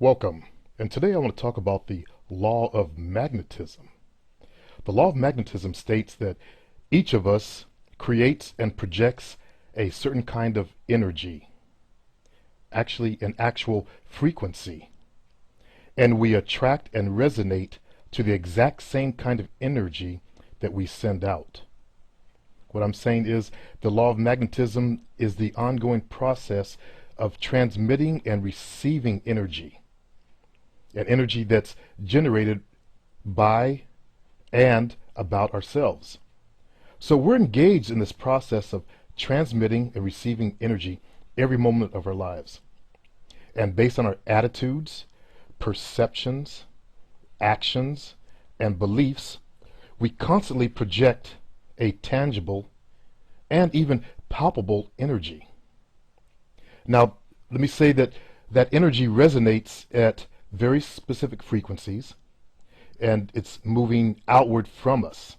Welcome, and today I want to talk about the law of magnetism. The law of magnetism states that each of us creates and projects a certain kind of energy, actually an actual frequency, and we attract and resonate to the exact same kind of energy that we send out. What I'm saying is the law of magnetism is the ongoing process of transmitting and receiving energy, an energy that's generated by and about ourselves. So we're engaged in this process of transmitting and receiving energy every moment of our lives. And based on our attitudes, perceptions, actions, and beliefs, we constantly project a tangible and even palpable energy. Now, let me say that that energy resonates at very specific frequencies, and it's moving outward from us.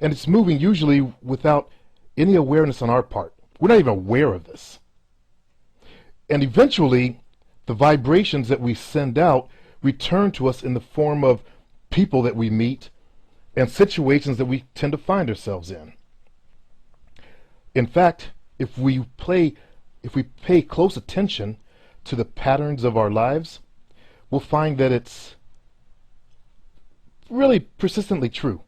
And it's moving usually without any awareness on our part. We're not even aware of this. And eventually, the vibrations that we send out return to us in the form of people that we meet and situations that we tend to find ourselves in. In fact, if we pay close attention to the patterns of our lives, we'll find that it's really persistently true.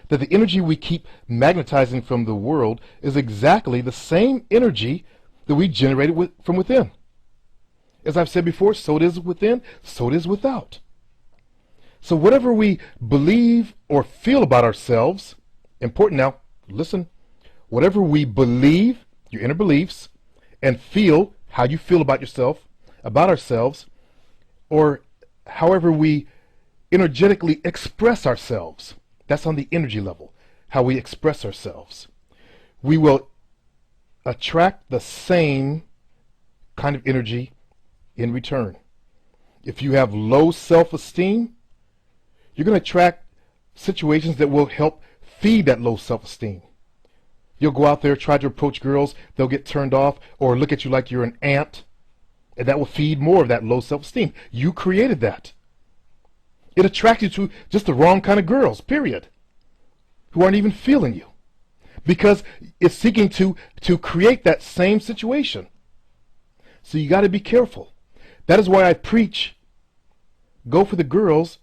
That the energy we keep magnetizing from the world is exactly the same energy that we generated from within. As I've said before, so it is within, so it is without. So whatever we believe or feel about ourselves, important now, listen, whatever we believe, your inner beliefs, and feel, how you feel about yourself, about ourselves, or however we energetically express ourselves, that's on the energy level, how we express ourselves, we will attract the same kind of energy in return. If you have low self-esteem, you're going to attract situations that will help feed that low self-esteem. You'll go out there, try to approach girls, they'll get turned off or look at you like you're an ant, and that will feed more of that low self-esteem. You created that. It attracts you to just the wrong kind of girls, period, who aren't even feeling you, because it's seeking to create that same situation. So you got to be careful. That is why I preach, go for the girls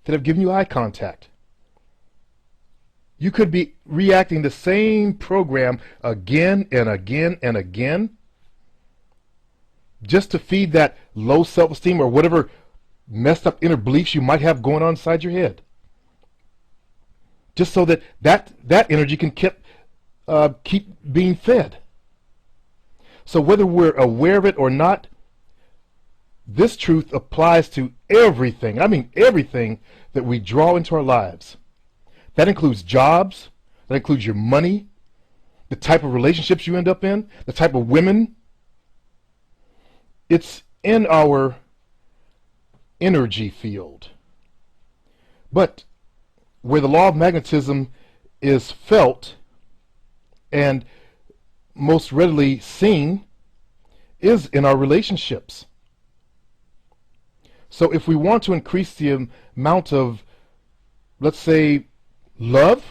that have given you eye contact. You could be reacting the same program again and again and again just to feed that low self-esteem or whatever messed up inner beliefs you might have going on inside your head. Just so that energy can keep being fed. So whether we're aware of it or not, this truth applies to everything. I mean everything that we draw into our lives. That includes jobs, that includes your money, the type of relationships you end up in, the type of women. It's in our energy field. But where the law of magnetism is felt and most readily seen is in our relationships. So if we want to increase the amount of, let's say, love,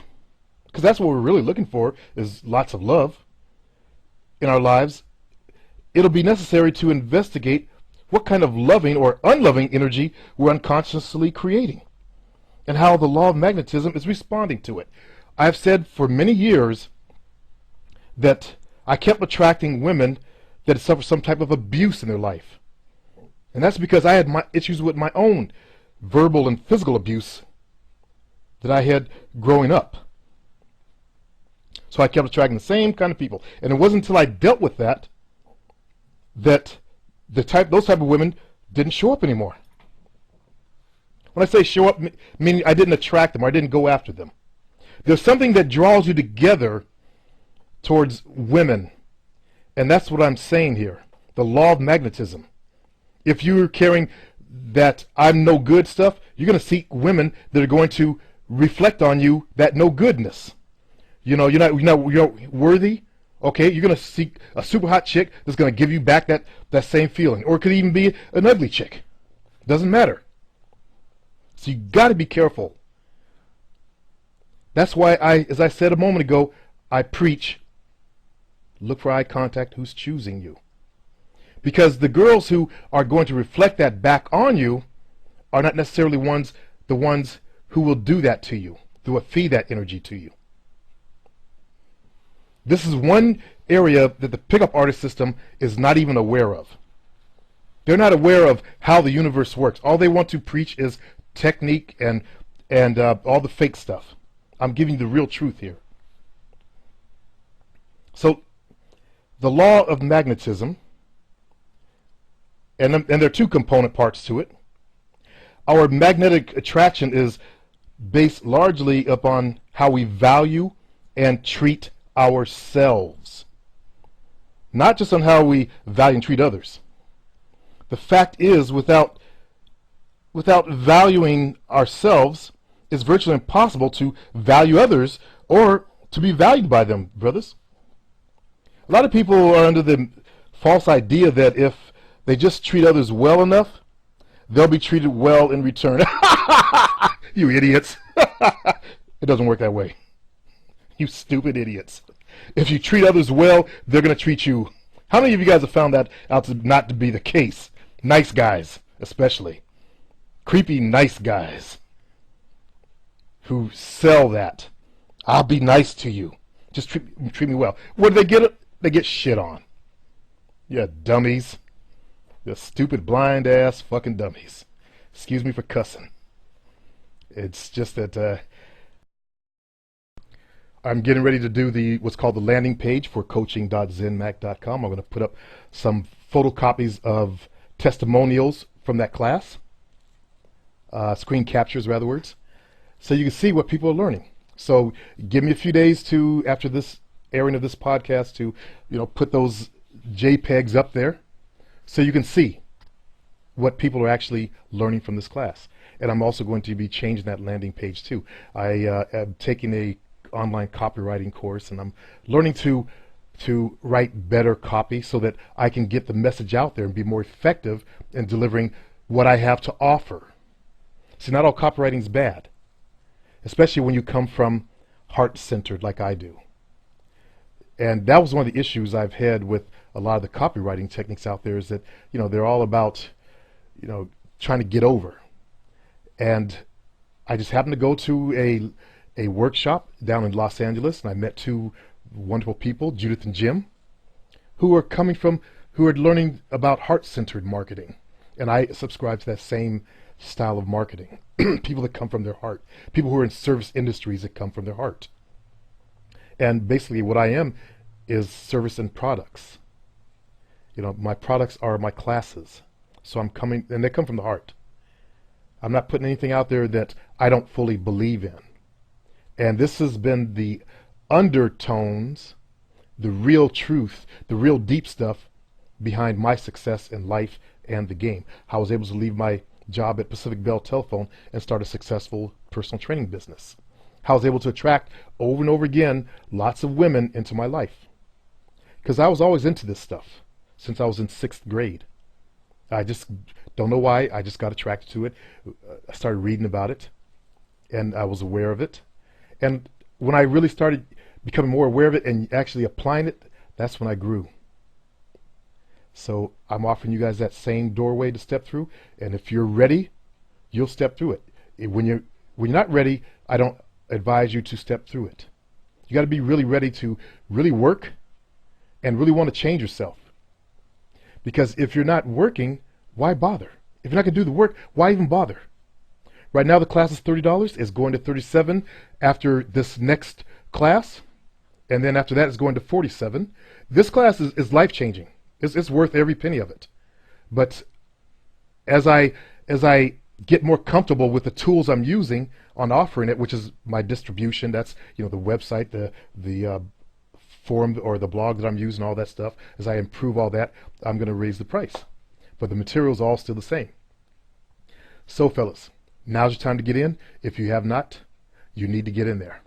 because that's what we're really looking for, is lots of love in our lives, it'll be necessary to investigate what kind of loving or unloving energy we're unconsciously creating and how the law of magnetism is responding to it. I've said for many years that I kept attracting women that had suffered some type of abuse in their life. And that's because I had my issues with my own verbal and physical abuse that I had growing up. So I kept attracting the same kind of people. And it wasn't until I dealt with that those type of women didn't show up anymore. When I say show up, meaning I didn't attract them or I didn't go after them. There's something that draws you together towards women. And that's what I'm saying here. The law of magnetism. If you're carrying that I'm no good stuff, you're going to seek women that are going to reflect on you that no goodness. You're not worthy, Okay, you're going to seek a super hot chick that's going to give you back that same feeling. Or it could even be an ugly chick. Doesn't matter. So you got to be careful. That's why as I said a moment ago, I preach, look for eye contact, who's choosing you. Because the girls who are going to reflect that back on you are not necessarily the ones who will do that to you, who will feed that energy to you. This is one area that the pickup artist system is not even aware of. They're not aware of how the universe works. All they want to preach is technique and all the fake stuff. I'm giving you the real truth here. So, the law of magnetism, and there are two component parts to it. Our magnetic attraction is based largely upon how we value and treat ourselves. Not just on how we value and treat others. The fact is, without valuing ourselves, it's virtually impossible to value others or to be valued by them, brothers. A lot of people are under the false idea that if they just treat others well enough, they'll be treated well in return. You idiots. It doesn't work that way. You stupid idiots. If you treat others well, they're going to treat you. How many of you guys have found that out to not to be the case? Nice guys, especially. Creepy nice guys who sell that. I'll be nice to you. Just treat me well. What do they get? They get shit on. Yeah, dummies. The stupid, blind ass fucking dummies. Excuse me for cussing. It's just that I'm getting ready to do what's called the landing page for coaching.zenmac.com. I'm going to put up some photocopies of testimonials from that class, screen captures, rather words, so you can see what people are learning. So give me a few days after this airing of this podcast to, put those JPEGs up there so you can see what people are actually learning from this class. And I'm also going to be changing that landing page too. I am taking a online copywriting course, and I'm learning to write better copy so that I can get the message out there and be more effective in delivering what I have to offer. See, not all copywriting is bad, especially when you come from heart-centered like I do. And that was one of the issues I've had with a lot of the copywriting techniques out there, is that, they're all about, trying to get over. And I just happened to go to a workshop down in Los Angeles, and I met two wonderful people, Judith and Jim, who are learning about heart-centered marketing. And I subscribe to that same style of marketing. People that come from their heart. People who are in service industries that come from their heart. And basically what I am is service and products. My products are my classes. So and they come from the heart. I'm not putting anything out there that I don't fully believe in. And this has been the undertones, the real truth, the real deep stuff behind my success in life and the game. How I was able to leave my job at Pacific Bell Telephone and start a successful personal training business. How I was able to attract over and over again lots of women into my life. Because I was always into this stuff since I was in 6th grade. I just don't know why. I just got attracted to it. I started reading about it, and I was aware of it. And when I really started becoming more aware of it and actually applying it, that's when I grew. So I'm offering you guys that same doorway to step through, and if you're ready, you'll step through it. When you're not ready, I don't advise you to step through it. You got to be really ready to really work and really want to change yourself. Because if you're not working, why bother? If you're not going to do the work, why even bother? Right now the class is $30. It's going to $37 after this next class, and then after that it's going to $47. This class is life-changing. It's worth every penny of it. But as I get more comfortable with the tools I'm using on offering it, which is my distribution, that's the website, the forum or the blog that I'm using, all that stuff, as I improve all that, I'm going to raise the price. But the material's all still the same. So fellas, now's your time to get in. If you have not, you need to get in there.